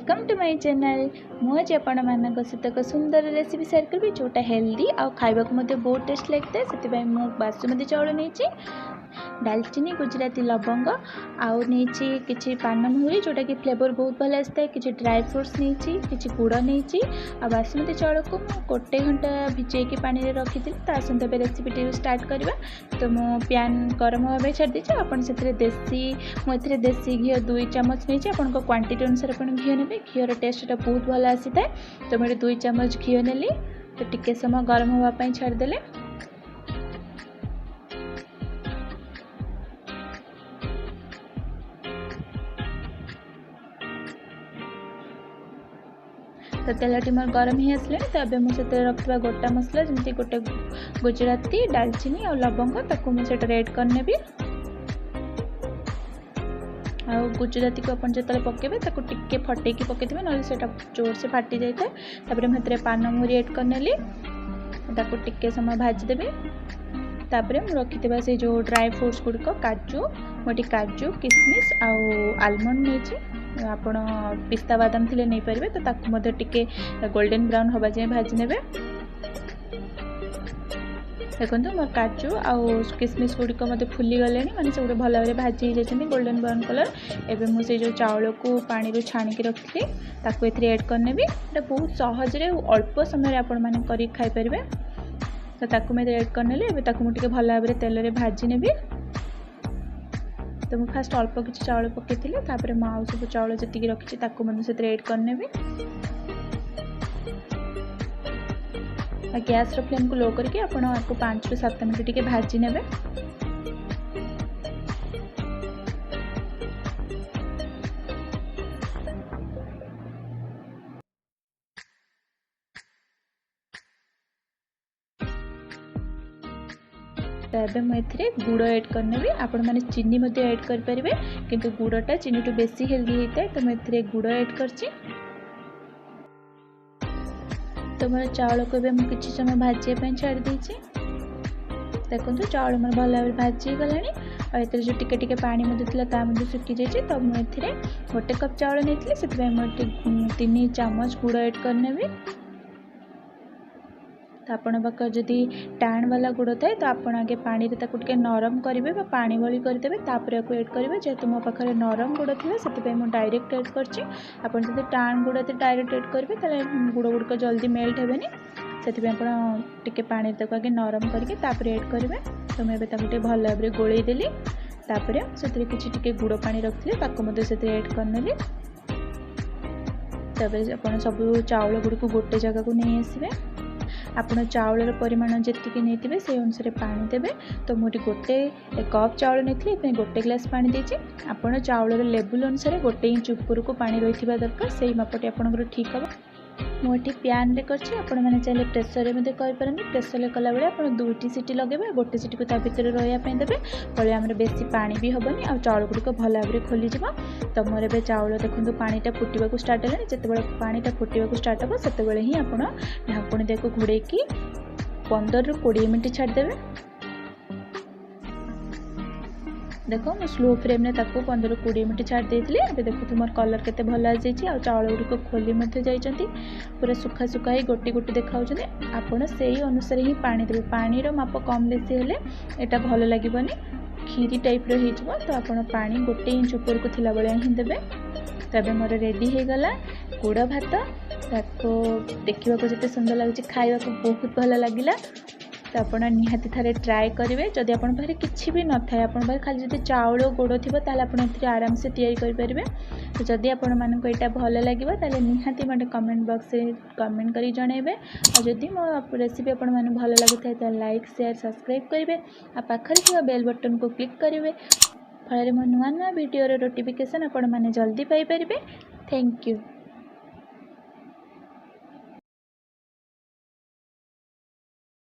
Welcome to my channel. मुझे आपण मान सहित एक सुंदर रेसिपी शेयर करी जोटा हेल्दी आ खाइबा बहुत टेस्ट लगता है। से बासुमती चाउल नहीं दालचीनी गुजराती लवंग आउ नहीं कि पानमहुरी जोटा कि फ्लेवर बहुत भल आसता है। किसी ड्राई फ्रुट्स नहीं कि गुड़ नहीं आ बासुमती चाउल को गोटे घंटा भिजेकी पानी में रखी थी। आसंता रेसिपी स्टार्ट करवा। तो मो पैन गरम होगा छाड़ दीजिए। आप देसी मुझे देसी घी 2 चामच नहीं आपन क्वांटिटी अनुसार आप घी ने घीर टेस्टा बहुत भल आसी था। तो मुझे 2 चामच घी नेली। तो टिके समय गरम होगापी छाड़देले। तो तेलटी मोर गरम ही आसले। तो अब मुझे रखा गोटा मसला जमी गोटे गुजराती दालचीनी और लवंग ताको मुझे रेड करने भी। आ गुजराती को अपन जो पकेबे ताको टिके फटेकी पकेइबे ना से जोर से फाटी जाए। तापर मैं पानमहुरी एड करनेली ताको टिके समय भाजीदेवी। तापर मुझे रखी से जो ड्राई फ्रुट्स गुड़िक काजू मोटी काजू किशमिश आउ आलमंड नहीं आपण पिस्ता बादाम थिले नहीं पारे। तो ताकू मध्य टिके गोल्डन ब्राउन हवा जाए भाजी नेबे। देखो मोर काजू आउ किशमिश गुड़िक मत फुली गले माने से गोटे भल भाव भाजी हो जाती गोल्डन ब्राउन कलर। एवं मुझे जो चाउल को पानी छाणिकी रखी ताकू एड करनेबी। बहुत सहजरे अल्प समय आपण मैंने कर खाईपारे। तो ताकू मैं एड करनेली। मुझे भल भाव तेल में भाजी नेबी। तो मुझे फास्ट अल्प किसी चाउल पकई थी। मुझे सब चाउल जी रखी से एड करनेबी। गैस फ्लेम को लो करके आपको 5 ରୁ 7 मिनट टिके भाजी नेबे। तो ये मुझे गुड़ एड करने भी। आपण मैंने चीनी एड करें किंतु गुड़टा चीनी टू बेसी हेल्दी होता है। तो मुझे गुड़ एड करची। तो मोर चाउल को किसी समय भाजी छाड़ दीची। देखो चाउल मोर भल भाव भाजी गला। जो टिके टिके पानी सुखी जाइए। तो मुझे गोटे कप चाउल नहीं से 3 चामच गुड़ एड करने भी। तो आपण पाखर जदि टाण वाला गुड़ थाए तो आप आगे पानी टे नरम करेंगे पानी भली करदे। तापर आपको एड करेंगे जेहेतु मो पाखे नरम गुड़ थी से डायरेक्ट एड करछि। आपण जदि टाण गुड़ डायरेक्ट एड करेंगे तो गुड़ गुड़िक जल्दी मेल्ट हेबेनी। से टिके पानी आगे नरम करके तापर एड करेंगे। तो मुझे भल भाव गोलेदेली। तापर से किसी गुड़ पानी रखी से एड करनेली। तापर आप सब चाउल गुड़ी गोटे जगह को नहीं आसबे। आपन चाउल परिमाण जी नहीं से अनुसार पानी देवे। तो मुझे गोटे कप चाउल नहीं गोटे ग्लास पानी देची। आपन चाउल लेवल अनुसार गोटे इंच ऊपर को पानी रही दरकार से मापटी आपंकर ठीक हम। मुझे पैन रे करछि। आपण मैंने चाहिए प्रेसर में करें। प्रेसर कला बेले आप 2टी सीटी लगे गोटे सीटी को भर रही देवे। फल आम बेसी पानी भी हेनी आ चाउल गुड़िक भल भाव खोलीज। तो मोर ए चाउल देखो पानीटा फुटा स्टार्ट है। जिते पानीटा फुटा स्टार्ट हो से ही आप ढाकुणी देखो घोड़े 15 ରୁ 20 मिनट छाड़देवे। देखो मैं स्लो फ्लेम में 15 ରୁ 20 मिनट छाड़ देती। अभी देखो तुम कलर केते भल आ जाइए। चाउल गुड़िक खोली जाइए पूरा सुखा सुखा ही गोटी गोटी देखा। आपड़ से अनुसार ही पानी देवे। पानी माप कम बेसी हेले एटा भल लगे खीरी टाइप हो। तो आप पानी गोटे इंच ऊपर को थिला बेले ही देवे। तो अब मोर रेडी हो गला गुड़ भात। ताको देखा जिते सुंदर लगे खावा को बहुत भल लगिला। तो आप निहाती थारे ट्राए करेंगे। जदि आप किसी भी न था आप खाली जो चाउल गुड़ थी आप आराम से तैयारी करेंगे। तो जदि आपण मानक यहाँ भल लगे तो निहाती मत कमेंट बॉक्स में कमेंट कर जनइबे। और जदि मो रेसिपी आपण मैंने भल लगी तो लाइक शेयर सब्सक्राइब करेंगे। आ पाखरे थी बेल बटन को क्लिक करेंगे। फल मो नुआ नुआ वीडियो नोटिफिकेशन आपण मैंने जल्दी पाइपर। Thank you.